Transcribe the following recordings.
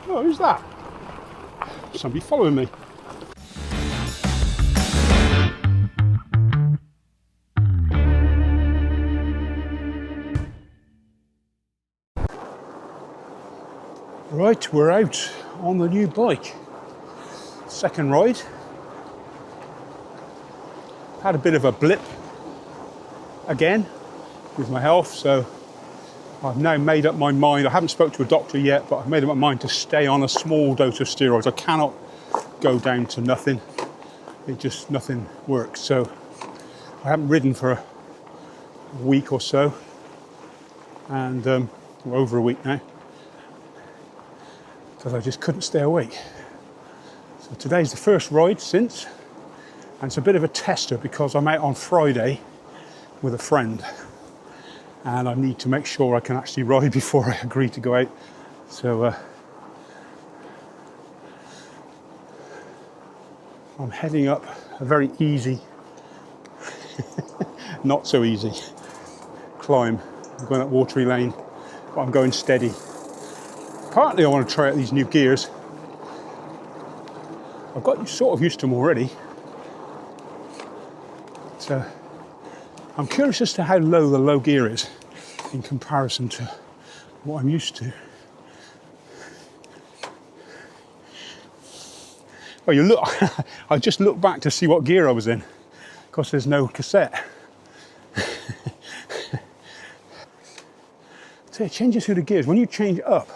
Oh, who's that? Somebody following me. Right, we're out on the new bike. Second ride. Had a bit of a blip again with my health, so I've now made up my mind. I haven't spoke to a doctor yet, but I've made up my mind to stay on a small dose of steroids. I cannot go down to nothing. Nothing works. So I haven't ridden for a week or so, and we're over a week now, because I just couldn't stay awake. So today's the first ride since, and it's a bit of a tester because I'm out on Friday with a friend, and I need to make sure I can actually ride before I agree to go out. So I'm heading up a very easy, not so easy climb. I'm going up Watery Lane, but I'm going steady. Partly I want to try out these new gears. I've got sort of used to them already. So I'm curious as to how low the low gear is in comparison to what I'm used to. Oh, you look, I just looked back to see what gear I was in, because there's no cassette. So it changes through the gears. When you change up,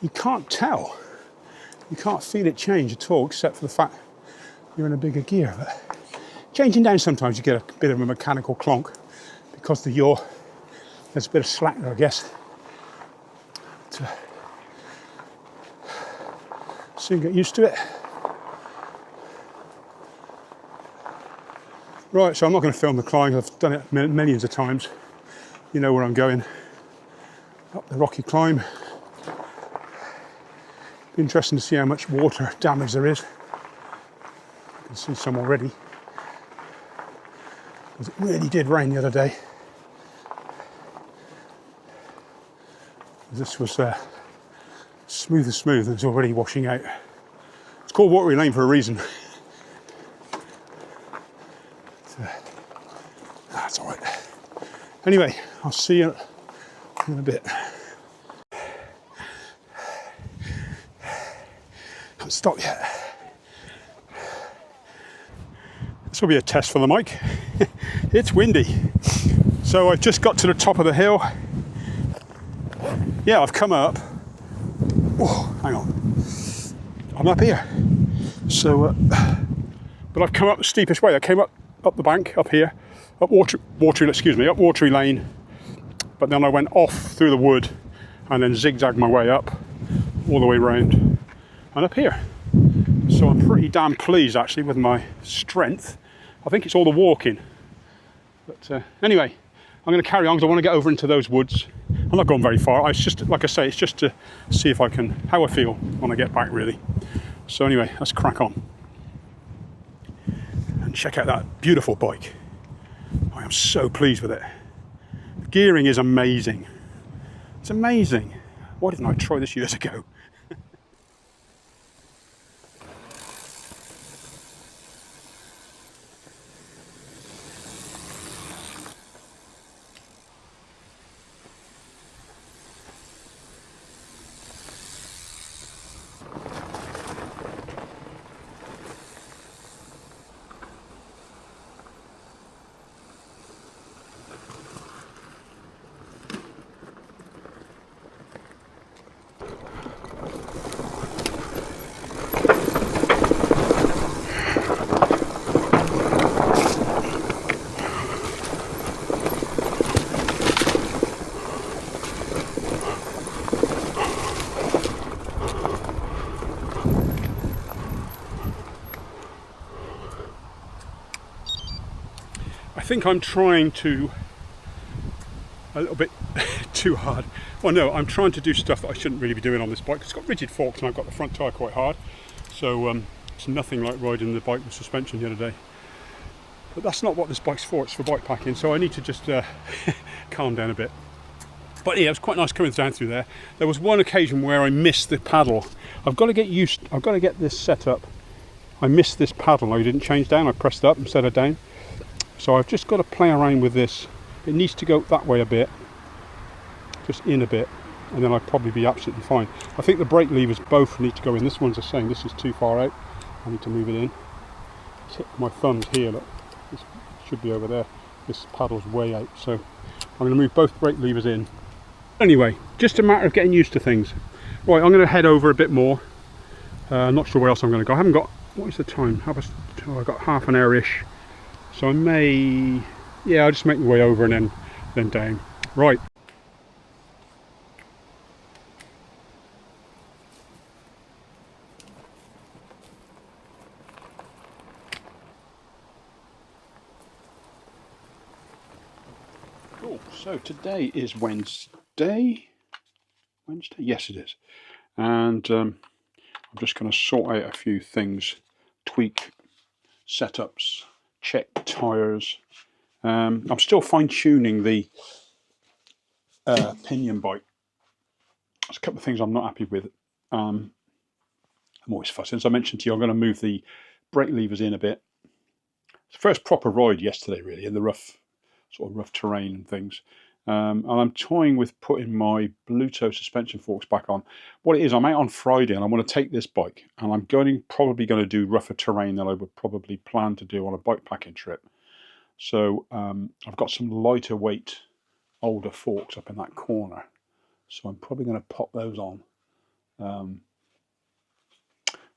you can't tell. You can't feel it change at all, except for the fact you're in a bigger gear. But changing down, sometimes you get a bit of a mechanical clonk because there's a bit of slack there, I guess. But, soon get used to it. Right, so I'm not going to film the climb. I've done it millions of times. You know where I'm going. Up the rocky climb. Be interesting to see how much water damage there is. I can see some already, because it really did rain the other day. This was smooth as smooth, and it's already washing out. It's called Watery Lane for a reason. That's all right. Anyway, I'll see you in a bit. Can't stop yet. This will be a test for the mic. It's windy. So I've just got to the top of the hill. Yeah, I've come up. Oh, hang on. I'm up here. So, but I've come up the steepest way. I came up the bank, up here, up Watery Lane. But then I went off through the wood and then zigzagged my way up all the way round and up here. So I'm pretty damn pleased actually with my strength. I think it's all the walking. But anyway, I'm going to carry on because I want to get over into those woods. I'm not going very far. It's just, like I say, it's just to see if I can, how I feel when I get back, really. So anyway, let's crack on and check out that beautiful bike. I am so pleased with it. The gearing is amazing. It's amazing. Why didn't I try this years ago? I think I'm trying to a little bit too hard. Well, no, I'm trying to do stuff that I shouldn't really be doing on this bike. It's got rigid forks and I've got the front tyre quite hard, so it's nothing like riding the bike with suspension the other day. But that's not what this bike's for. It's for bike packing, so I need to just calm down a bit. But yeah, it was quite nice coming down through there. There was one occasion where I missed the paddle. I've got to get this set up. I missed this paddle. I didn't change down. I pressed up instead of down. So I've just got to play around with this. It needs to go that way a bit, just in a bit, and then I'd probably be absolutely fine. I think the brake levers both need to go in. This one's the same. This is too far out. I need to move it in. My thumb's here, look. This should be over there. This paddle's way out, so I'm going to move both brake levers in. Anyway, just a matter of getting used to things. Right, I'm going to head over a bit more. Not sure where else I'm going to go. I haven't got, what is the time? I've got half an hour-ish. So I may, yeah, I'll just make my way over and then down. Right. Cool. So today is Wednesday. Yes, it is. And I'm just going to sort out a few things, tweak setups, check tyres. I'm still fine-tuning the pinion bike. There's a couple of things I'm not happy with. I'm always fussy. As I mentioned to you, I'm going to move the brake levers in a bit. It's the first proper ride yesterday, really, in the rough terrain and things. And I'm toying with putting my Bluetooth suspension forks back on. What it is, I'm out on Friday and I want to take this bike and I'm probably going to do rougher terrain than I would probably plan to do on a bike packing trip. So I've got some lighter weight, older forks up in that corner. So I'm probably going to pop those on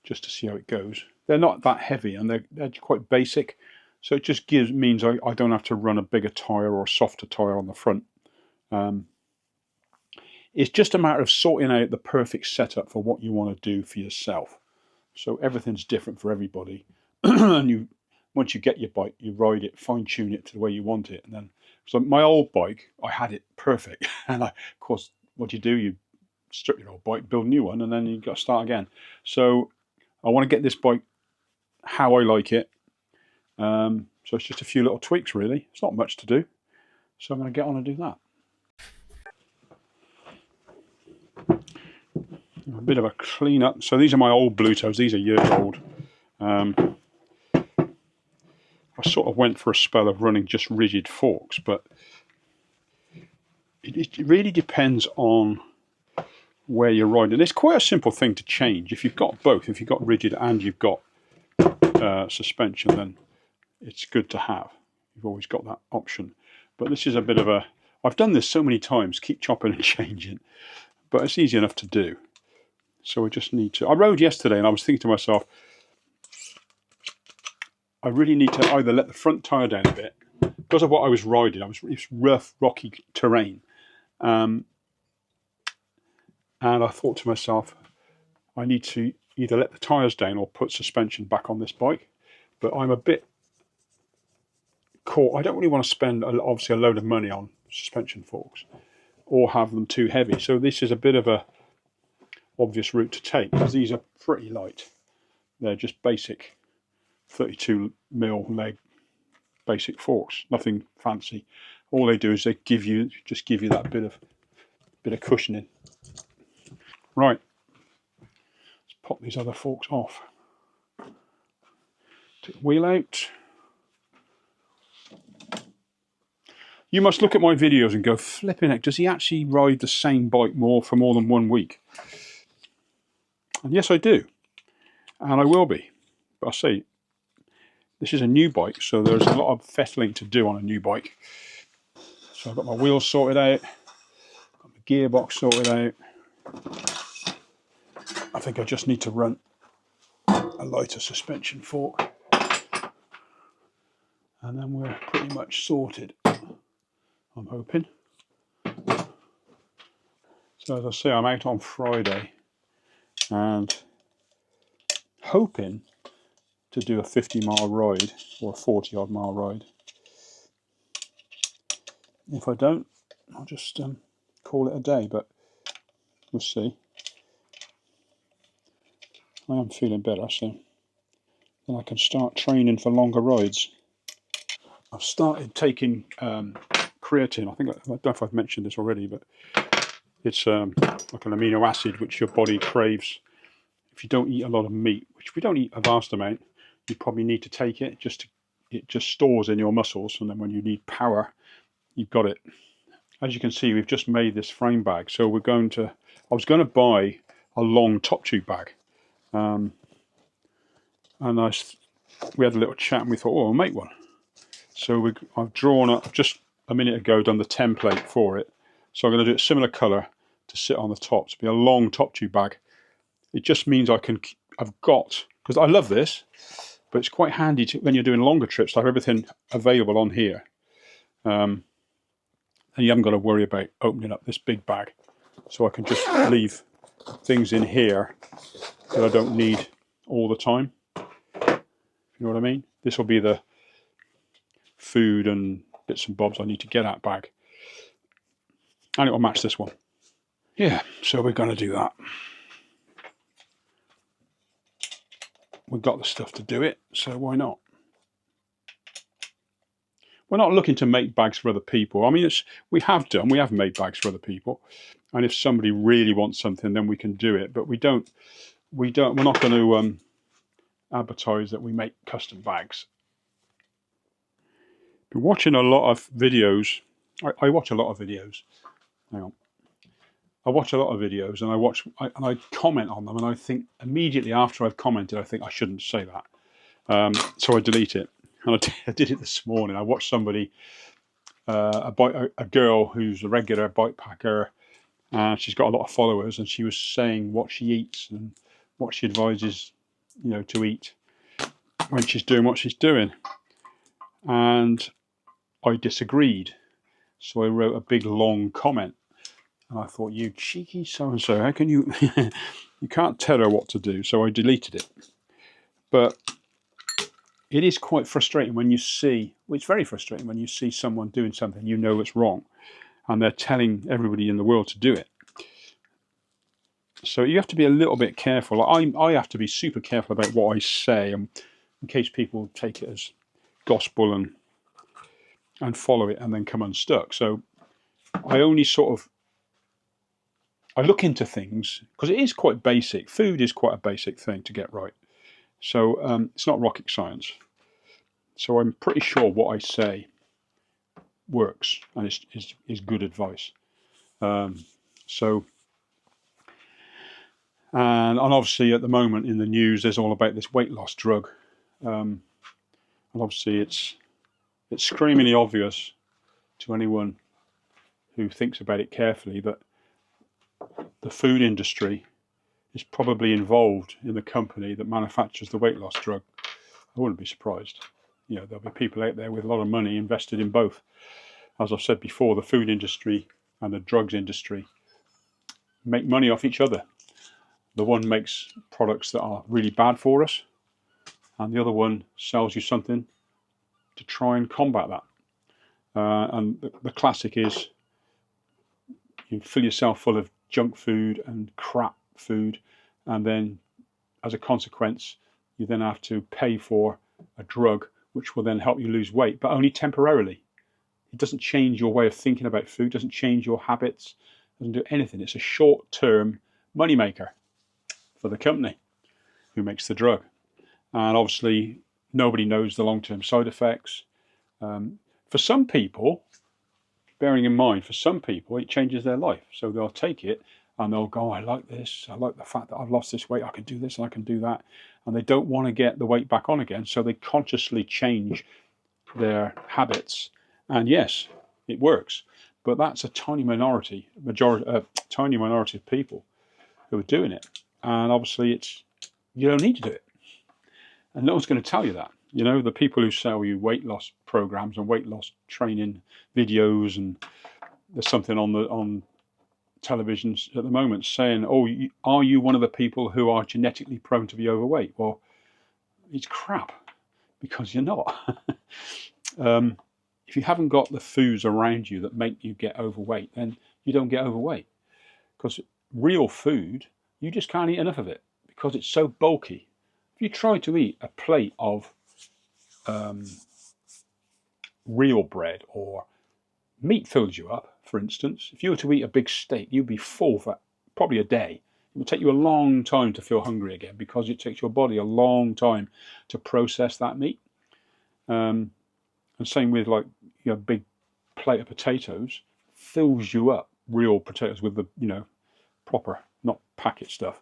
just to see how it goes. They're not that heavy and they're quite basic. So it just means I don't have to run a bigger tyre or a softer tyre on the front. It's just a matter of sorting out the perfect setup for what you want to do for yourself. So everything's different for everybody. And once you get your bike, you ride it, fine-tune it to the way you want it. And then, so my old bike, I had it perfect. And of course, what do? You strip your old bike, build a new one, and then you've got to start again. So I want to get this bike how I like it. So it's just a few little tweaks, really. It's not much to do. So I'm going to get on and do that. A bit of a clean up. So these are my old Bluetooths. These are years old. I sort of went for a spell of running just rigid forks, but it really depends on where you're riding. It's quite a simple thing to change. If you've got both, if you've got rigid and you've got suspension, then it's good to have. You've always got that option. But this is a bit of a... I've done this so many times, keep chopping and changing, but it's easy enough to do. So I just need to... I rode yesterday and I was thinking to myself, I really need to either let the front tyre down a bit, because of what I was riding. It's rough, rocky terrain. And I thought to myself, I need to either let the tyres down or put suspension back on this bike. But I'm a bit caught. I don't really want to spend, obviously, a load of money on suspension forks or have them too heavy. So this is a bit of a obvious route to take, because these are pretty light. They're just basic 32mm leg basic forks, nothing fancy. All they do is they give you that bit of cushioning. Right, let's pop these other forks off. Take the wheel out. You must look at my videos and go, flipping heck, does he actually ride the same bike for more than 1 week? And yes, I do. And I will be. But I say, this is a new bike, so there's a lot of fettling to do on a new bike. So I've got my wheels sorted out, got my gearbox sorted out. I think I just need to run a lighter suspension fork. And then we're pretty much sorted, I'm hoping. So as I say, I'm out on Friday and hoping to do a 50-mile ride or a 40-odd mile ride. If I don't, I'll just call it a day, but we'll see. I am feeling better, so then I can start training for longer rides. I've started taking creatine. I don't know if I've mentioned this already, but it's like an amino acid which your body craves. If you don't eat a lot of meat, which we don't eat a vast amount, you probably need to take it. It just stores in your muscles, and then when you need power, you've got it. As you can see, we've just made this frame bag. So I was going to buy a long top tube bag, and we had a little chat, and we thought, oh, I'll make one. So I've drawn up just a minute ago, done the template for it. So I'm going to do a similar colour to sit on the top. To be a long top tube bag. It just means because I love this, but it's quite handy when you're doing longer trips to have everything available on here. And you haven't got to worry about opening up this big bag. So I can just leave things in here that I don't need all the time. You know what I mean? This will be the food and bits and bobs I need to get out bag. And it will match this one. Yeah, so we're going to do that. We've got the stuff to do it, so why not? We're not looking to make bags for other people. I mean, we have made bags for other people, and if somebody really wants something, then we can do it. But we're not going to advertise that we make custom bags. Been watching a lot of videos. I watch a lot of videos. Hang on. I watch a lot of videos, and I comment on them, and I think immediately after I've commented, I think I shouldn't say that. So I delete it. And I did it this morning. I watched somebody, a girl who's a regular bike packer, and she's got a lot of followers, and she was saying what she eats and what she advises, to eat when she's doing what she's doing. And I disagreed. So I wrote a big long comment. And I thought, you cheeky so-and-so, how can you... you can't tell her what to do. So I deleted it. But it is quite frustrating when you see... Well, it's very frustrating when you see someone doing something you know it's wrong, and they're telling everybody in the world to do it. So you have to be a little bit careful. I have to be super careful about what I say, in case people take it as gospel and follow it and then come unstuck. So I only I look into things, because it is quite basic. Food is quite a basic thing to get right. So it's not rocket science. So I'm pretty sure what I say works and is good advice. And obviously at the moment in the news, there's all about this weight loss drug. And obviously it's screamingly obvious to anyone who thinks about it carefully that the food industry is probably involved in the company that manufactures the weight loss drug. I wouldn't be surprised. There'll be people out there with a lot of money invested in both. As I've said before, the food industry and the drugs industry make money off each other. The one makes products that are really bad for us, and the other one sells you something to try and combat that. And the classic is you fill yourself full of junk food and crap food, and then as a consequence you then have to pay for a drug which will then help you lose weight, but only temporarily. It doesn't change your way of thinking about food, doesn't change your habits, doesn't do anything. It's a short-term moneymaker for the company who makes the drug. And obviously nobody knows the long-term side effects. For some people, bearing in mind, for some people it changes their life. So they'll take it and they'll go, I like this, I like the fact that I've lost this weight, I can do this and I can do that. And they don't want to get the weight back on again, so they consciously change their habits. And yes, it works, but that's a tiny minority of people who are doing it. And obviously you don't need to do it. And no one's going to tell you that. The people who sell you weight loss programs and weight loss training videos, and there's something on televisions at the moment saying, oh, are you one of the people who are genetically prone to be overweight? Well, it's crap, because you're not. If you haven't got the foods around you that make you get overweight, then you don't get overweight. Because real food, you just can't eat enough of it because it's so bulky. If you try to eat a plate of real bread or meat fills you up, for instance. If you were to eat a big steak, you'd be full for probably a day. It would take you a long time to feel hungry again because it takes your body a long time to process that meat. And same with like a big plate of potatoes fills you up, real potatoes with the proper, not packet stuff,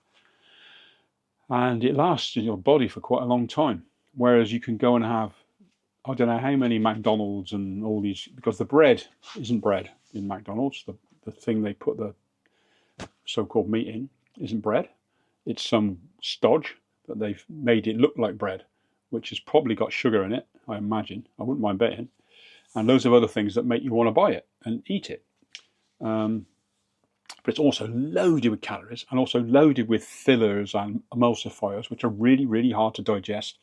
and it lasts in your body for quite a long time. Whereas you can go and have, I don't know how many McDonald's and all these, because the bread isn't bread in McDonald's. The thing they put the so-called meat in isn't bread. It's some stodge that they've made it look like bread, which has probably got sugar in it, I imagine. I wouldn't mind betting. And loads of other things that make you want to buy it and eat it. But it's also loaded with calories and also loaded with fillers and emulsifiers, which are really, really hard to digest.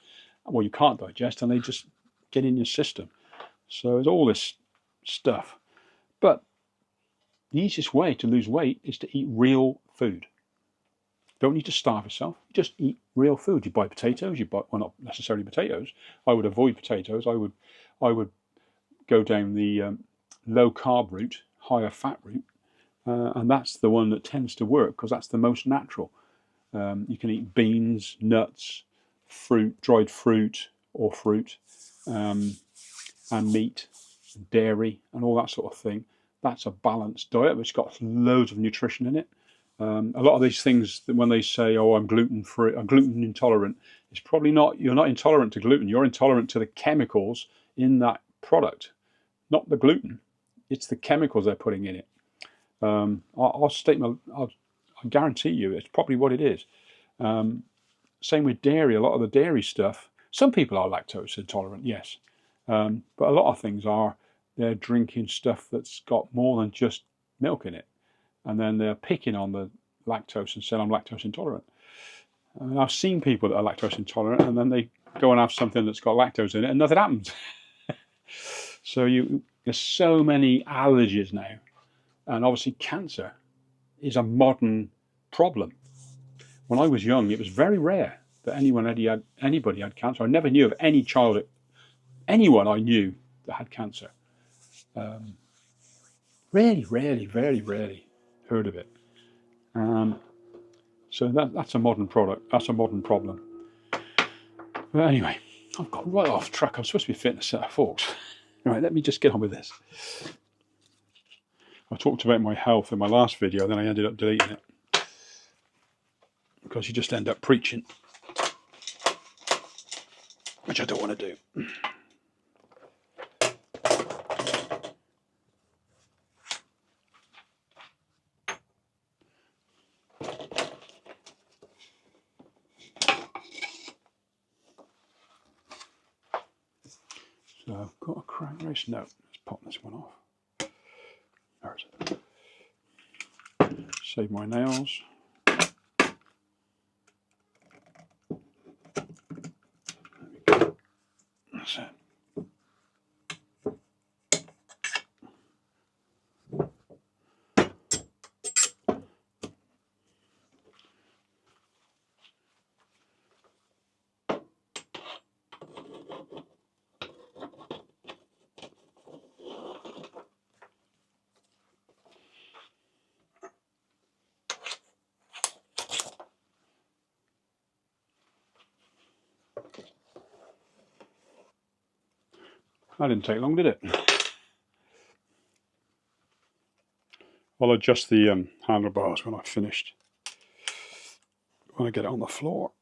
Well, you can't digest, and they just get in your system. So there's all this stuff. But the easiest way to lose weight is to eat real food. Don't need to starve yourself. Just eat real food. You buy potatoes. You buy, well, not necessarily potatoes. I would avoid potatoes. I would go down the low carb route, higher fat route, and that's the one that tends to work because that's the most natural. You can eat beans, nuts, fruit, dried fruit or fruit, and meat, dairy, and all that sort of thing. That's a balanced diet which got loads of nutrition in it. A lot of these things, when they say, "Oh, I'm gluten-free, I'm gluten intolerant," it's probably not. You're not intolerant to gluten. You're intolerant to the chemicals in that product, not the gluten. It's the chemicals they're putting in it. I'll guarantee you, it's probably what it is. Same with dairy. A lot of the dairy stuff. Some people are lactose intolerant, yes, but a lot of things are. They're drinking stuff that's got more than just milk in it. And then they're picking on the lactose and saying, I'm lactose intolerant. And I've seen people that are lactose intolerant, and then they go and have something that's got lactose in it, and nothing happens. So there's so many allergies now. And obviously cancer is a modern problem. When I was young, it was very rare that anybody had cancer. I never knew of anyone I knew that had cancer. Really, very rarely heard of it. So that's a modern product. That's a modern problem. But anyway, I've got right off track. I'm supposed to be fitting a set of forks. Right, let me just get on with this. I talked about my health in my last video, then I ended up deleting it because you just end up preaching, which I don't want to do. So I've got a crank race. No, let's pop this one off. There it is. Save my nails. There we go. That's it. That didn't take long, did it? I'll adjust the handlebars when I've finished. When I get it on the floor.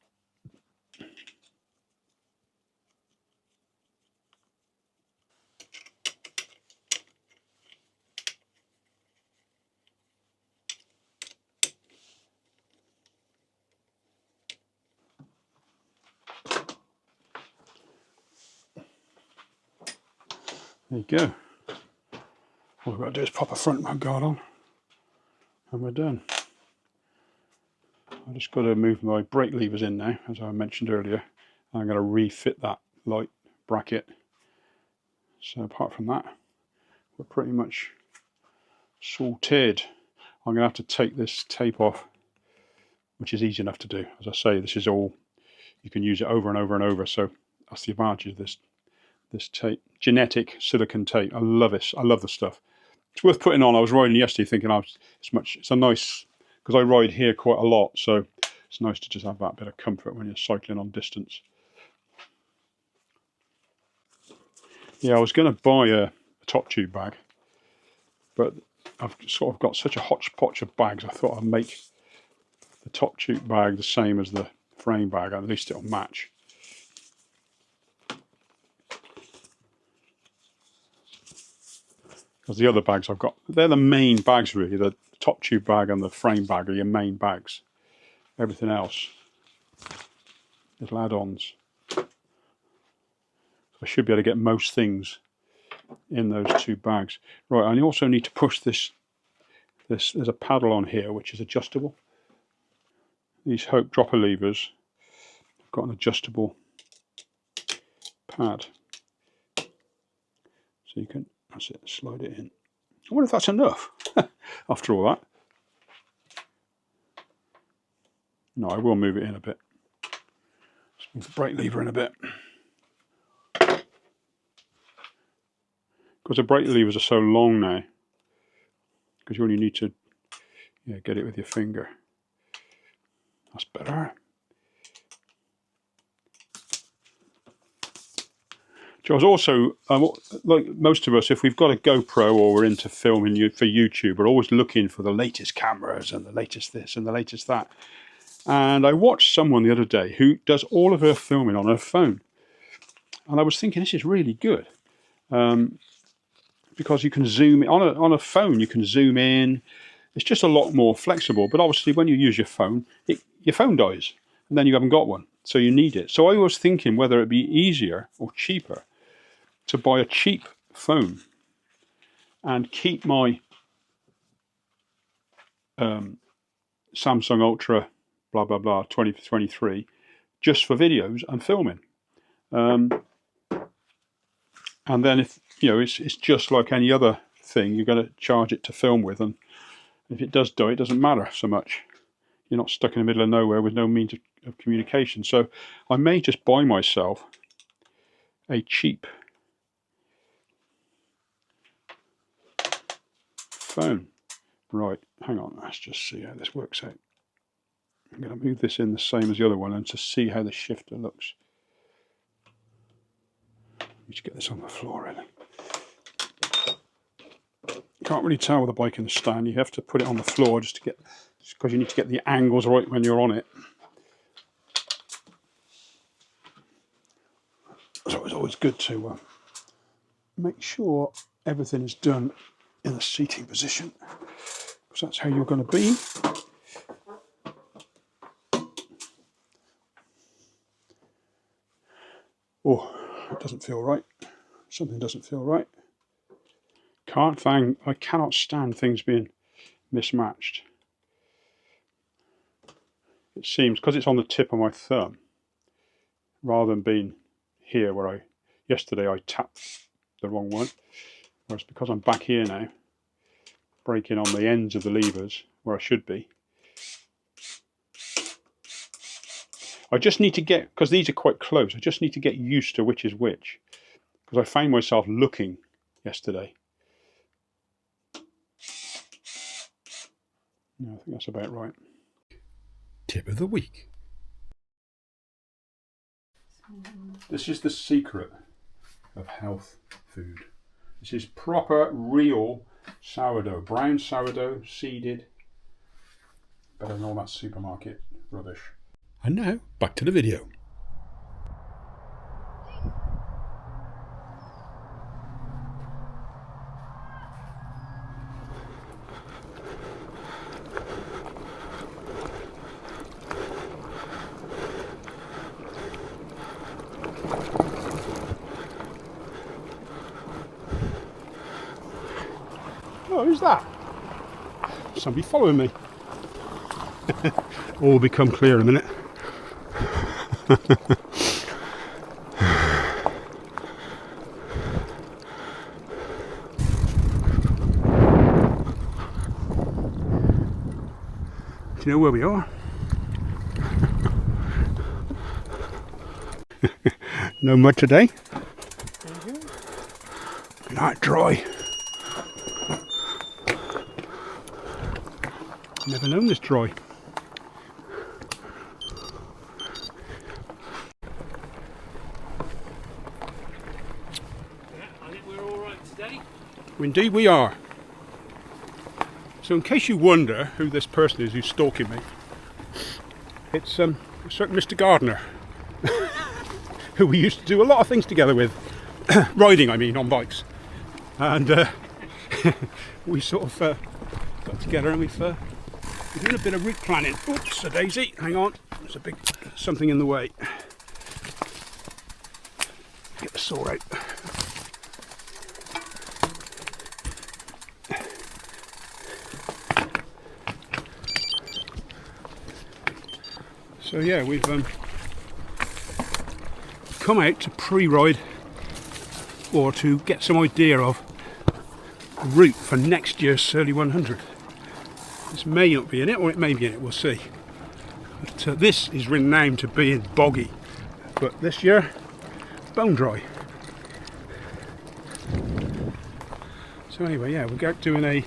There you go. All I've got to do is pop a front mud guard on and we're done. I've just got to move my brake levers in now, as I mentioned earlier. I'm going to refit that light bracket. So apart from that, we're pretty much sorted. I'm going to have to take this tape off, which is easy enough to do. As I say, this is all, you can use it over and over and over. So that's the advantage of this tape. Genetic silicone tape. I love this. I love the stuff. it's worth putting on. I was riding yesterday thinking it's a nice, because I ride here quite a lot, so it's nice to just have that bit of comfort when you're cycling on distance. Yeah, I was going to buy a top tube bag, but I've sort of got such a hodgepodge of bags. I thought I'd make the top tube bag the same as the frame bag, at least it'll match. Because the other bags I've got, they're the main bags really. The top tube bag and the frame bag are your main bags. Everything else, little add-ons. So I should be able to get most things in those two bags. Right, I also need to push this. There's a paddle on here which is adjustable. These Hope dropper levers have got an adjustable pad. So you can, that's it, slide it in. I wonder if that's enough after all that. No, I will move it in a bit. Let's move the brake lever in a bit. Because the brake levers are so long now, because you only need to get it with your finger. That's better. So I was also, like most of us, if we've got a GoPro or we're into filming for YouTube, we're always looking for the latest cameras and the latest this and the latest that. And I watched someone the other day who does all of her filming on her phone. And I was thinking, this is really good. Because you can zoom in. On a phone, you can zoom in. It's just a lot more flexible. But obviously, when you use your phone, your phone dies. And then you haven't got one. So you need it. So I was thinking whether it'd be easier or cheaper to buy a cheap phone and keep my Samsung Ultra blah blah blah 2023 just for videos and filming, and then if it's just like any other thing, you're going to charge it to film with, and if it does die, it doesn't matter so much. You're not stuck in the middle of nowhere with no means of communication. So I may just buy myself a cheap phone. Right, hang on, let's just see how this works out. I'm going to move this in the same as the other one and to see how the shifter looks. Need to get this on the floor really. Can't really tell with the bike in the stand. You have to put it on the floor just because you need to get the angles right when you're on it. So it's always good to make sure everything is done in a seating position, because that's how you're going to be. Oh, it doesn't feel right. Something doesn't feel right. I cannot stand things being mismatched. It seems, because it's on the tip of my thumb, rather than being here where yesterday I tapped the wrong one, whereas because I'm back here now, breaking on the ends of the levers where I should be. I just need to get, because these are quite close, I just need to get used to which is which, because I found myself looking yesterday. No, I think that's about right. Tip of the week. This is the secret of health food. This is proper, real sourdough. Brown sourdough, seeded. Better than all that supermarket rubbish. And now, back to the video. Oh, who's that? Somebody following me. All will become clear in a minute. Do you know where we are? No mud today. Not dry. Never known this dry. I think we're all right today. Indeed we are. So in case you wonder who this person is who's stalking me, it's a certain Mr. Gardner, who we used to do a lot of things together with, riding I mean, on bikes. And we sort of got together and we're doing a bit of route planning. Oops, a daisy, hang on, there's a big something in the way. Get the saw out. So yeah, we've come out to pre-ride or to get some idea of the route for next year's Surly 100. This may not be in it, or it may be in it, we'll see. But this is renowned to being boggy, but this year, bone dry. So anyway, yeah, we're out doing a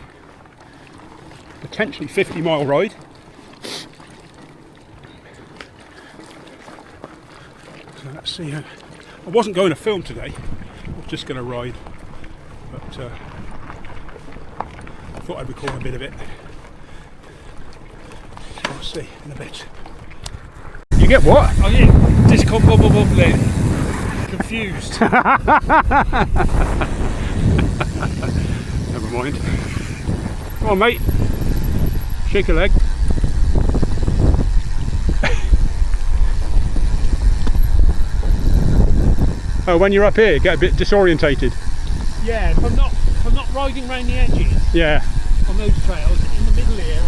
potentially 50-mile ride. So let's see how. I wasn't going to film today, I was just going to ride, but I thought I'd record a bit of it. So we'll see in a bit. You get what? Oh yeah, discount bubble bubbling. Confused. Never mind. Come on, mate. Shake a leg. Oh, when you're up here, you get a bit disorientated. Yeah, if I'm not riding around the edges. Yeah. On those trails, in the middle here.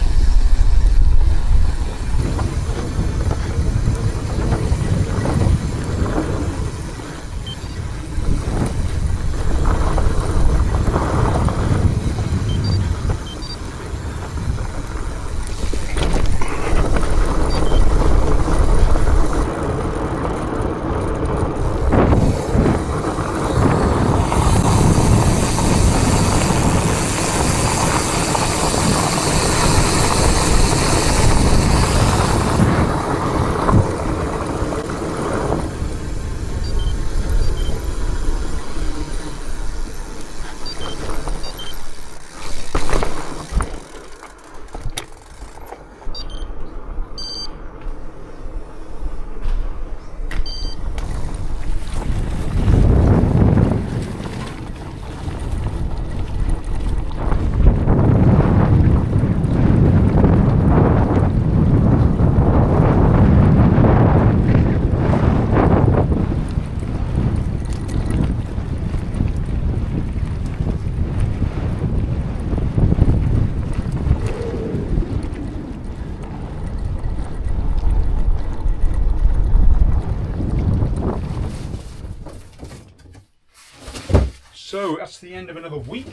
So that's the end of another week,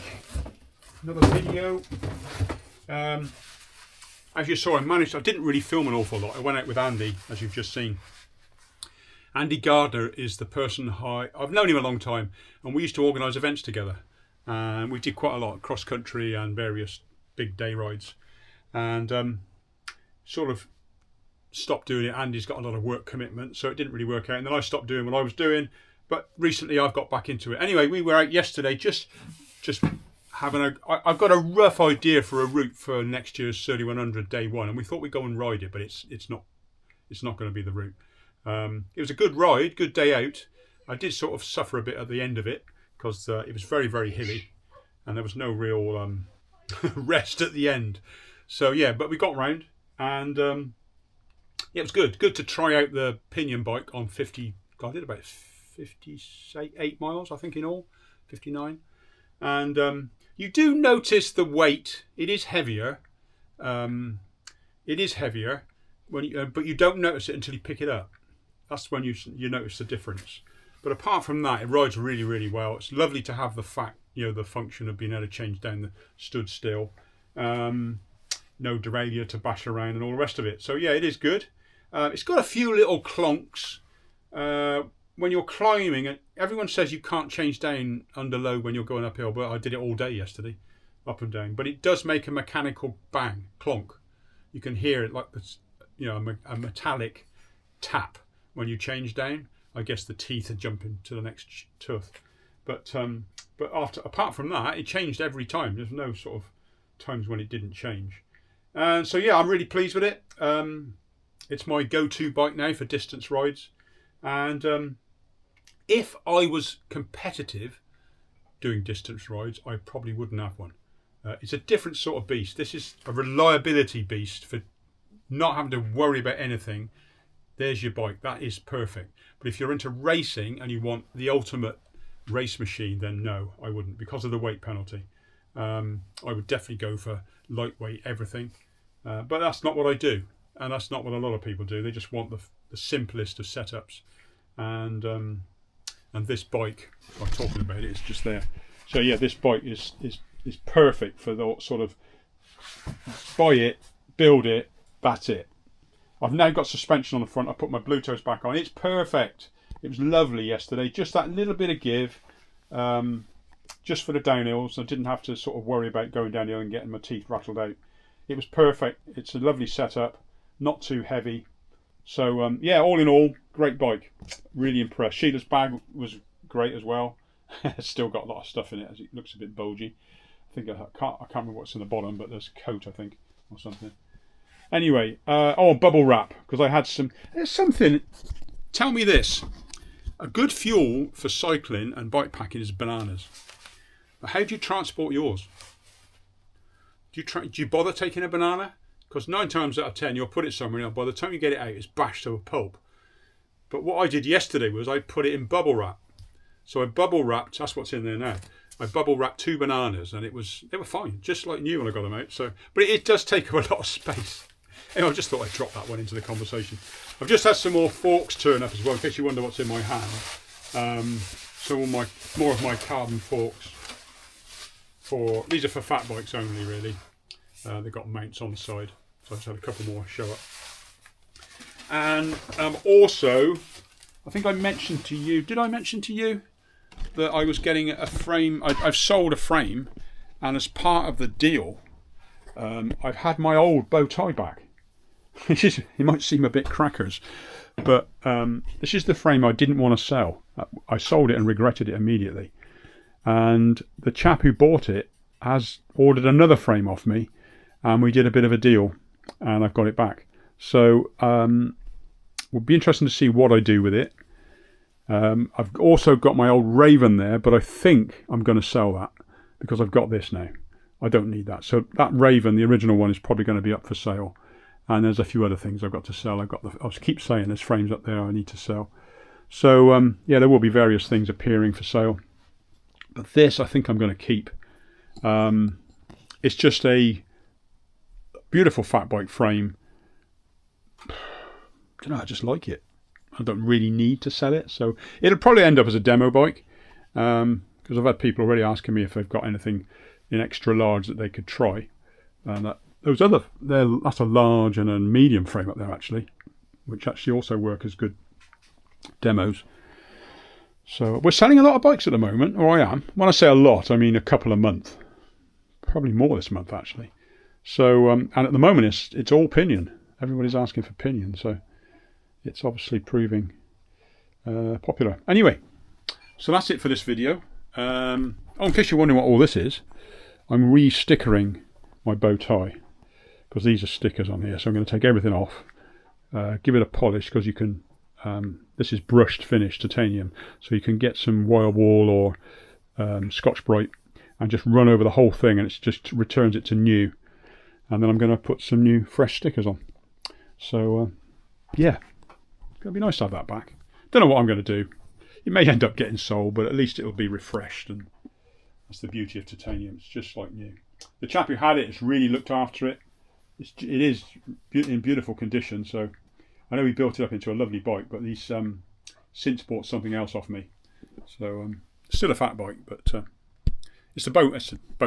another video. As you saw, I didn't really film an awful lot. I went out with Andy, as you've just seen. Andy Gardner is the person I've known him a long time, and we used to organise events together. And we did quite a lot, cross country and various big day rides. And sort of stopped doing it. Andy's got a lot of work commitment, so it didn't really work out. And then I stopped doing what I was doing. But recently I've got back into it. Anyway, we were out yesterday just having I've got a rough idea for a route for next year's Surly 100 day one, and we thought we'd go and ride it, but it's not going to be the route. It was a good ride, good day out. I did sort of suffer a bit at the end of it because it was very, very hilly and there was no real rest at the end. So yeah, but we got round and yeah, it was good. Good to try out the Pinion bike on 50. I did about 58 miles, I think, in all, 59. And you do notice the weight. It is heavier. It is heavier, but you don't notice it until you pick it up. That's when you notice the difference. But apart from that, it rides really, really well. It's lovely to have the function of being able to change down the stood still. No derailleur to bash around and all the rest of it. So yeah, it is good. It's got a few little clonks. When you're climbing, and everyone says you can't change down under load when you're going uphill, but I did it all day yesterday, up and down. But it does make a mechanical bang, clonk. you can hear it like this, you know, a metallic tap when you change down. I guess the teeth are jumping to the next tooth, but apart from that, it changed every time. There's no sort of times when it didn't change. And so yeah, I'm really pleased with it. It's my go-to bike now for distance rides, and if I was competitive doing distance rides, I probably wouldn't have one. It's a different sort of beast. This is a reliability beast for not having to worry about anything. There's your bike. That is perfect. But if you're into racing and you want the ultimate race machine, then no, I wouldn't, because of the weight penalty. I would definitely go for lightweight everything. But that's not what I do. And that's not what a lot of people do. They just want the simplest of setups. And this bike, I'm talking about it, it's just there. So yeah, this bike is perfect for the sort of buy it, build it, that's it. I've now got suspension on the front. I put my Bluetooth back on. It's perfect. It was lovely yesterday. Just that little bit of give, just for the downhills. I didn't have to sort of worry about going downhill and getting my teeth rattled out. It was perfect. It's a lovely setup, not too heavy. So yeah, all in all, great bike. Really impressed. Sheila's bag was great as well. It's still got a lot of stuff in it, as it looks a bit bulgy. I think I can't remember what's in the bottom, but there's a coat, I think, or something. Anyway, bubble wrap, because I had there's something, tell me this, a good fuel for cycling and bike packing is bananas. But how do you transport yours? Do you bother taking a banana? Because 9 times out of 10 you'll put it somewhere and by the time you get it out it's bashed to a pulp. But what I did yesterday was I put it in bubble wrap. So I bubble wrapped, that's what's in there now. I bubble wrapped 2 bananas and they were fine, just like new when I got them out. So, but it does take up a lot of space. Anyway, I just thought I'd drop that one into the conversation. I've just had some more forks turn up as well, in case you wonder what's in my hand. So more of my carbon forks. These are for fat bikes only, really. They've got mounts on the side, so I just had a couple more show up. And also, I think I mentioned to you, did I mention to you that I was getting a frame? I've sold a frame, and as part of the deal, I've had my old bow tie back. It might seem a bit crackers, but this is the frame I didn't want to sell. I sold it and regretted it immediately. And the chap who bought it has ordered another frame off me, and we did a bit of a deal, and I've got it back. So will be interesting to see what I do with it. I've also got my old Raven there, but I think I'm going to sell that because I've got this now. I don't need that. So that Raven, the original one, is probably going to be up for sale. And there's a few other things I've got to sell. I keep saying there's frames up there I need to sell. So yeah, there will be various things appearing for sale. But this I think I'm going to keep. It's just a beautiful fat bike frame. I don't know, I just like it. I don't really need to sell it. So it'll probably end up as a demo bike. Because I've had people already asking me if they've got anything in extra large that they could try. And that's a large and a medium frame up there actually, which actually also work as good demos. So we're selling a lot of bikes at the moment, or I am. When I say a lot, I mean a couple a month, probably more this month actually. So and at the moment it's all Pinion. Everybody's asking for Pinion, so it's obviously proving popular. Anyway, so that's it for this video. In case you're wondering what all this is, I'm re-stickering my bow tie because these are stickers on here. So I'm going to take everything off, give it a polish because you can. This is brushed finish titanium, so you can get some wire wool or Scotch Brite and just run over the whole thing, and it just returns it to new. And then I'm going to put some new fresh stickers on. So yeah, it's going to be nice to have that back. Don't know what I'm going to do. It may end up getting sold, but at least it'll be refreshed, and that's the beauty of titanium. It's just like new. The chap who had it has really looked after it. It is in beautiful condition, so I know he built it up into a lovely bike, but he's since bought something else off me. So still a fat bike, but it's a bow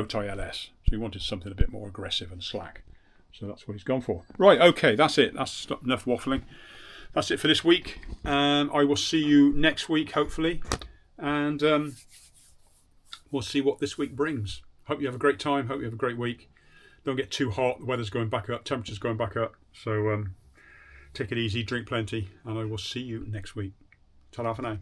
tie LS. So he wanted something a bit more aggressive and slack. So that's what he's gone for. Right, okay, that's it. That's enough waffling. That's it for this week. I will see you next week, hopefully. And we'll see what this week brings. Hope you have a great time. Hope you have a great week. Don't get too hot. The weather's going back up. Temperature's going back up. So take it easy, drink plenty, and I will see you next week. Ta-ra for now.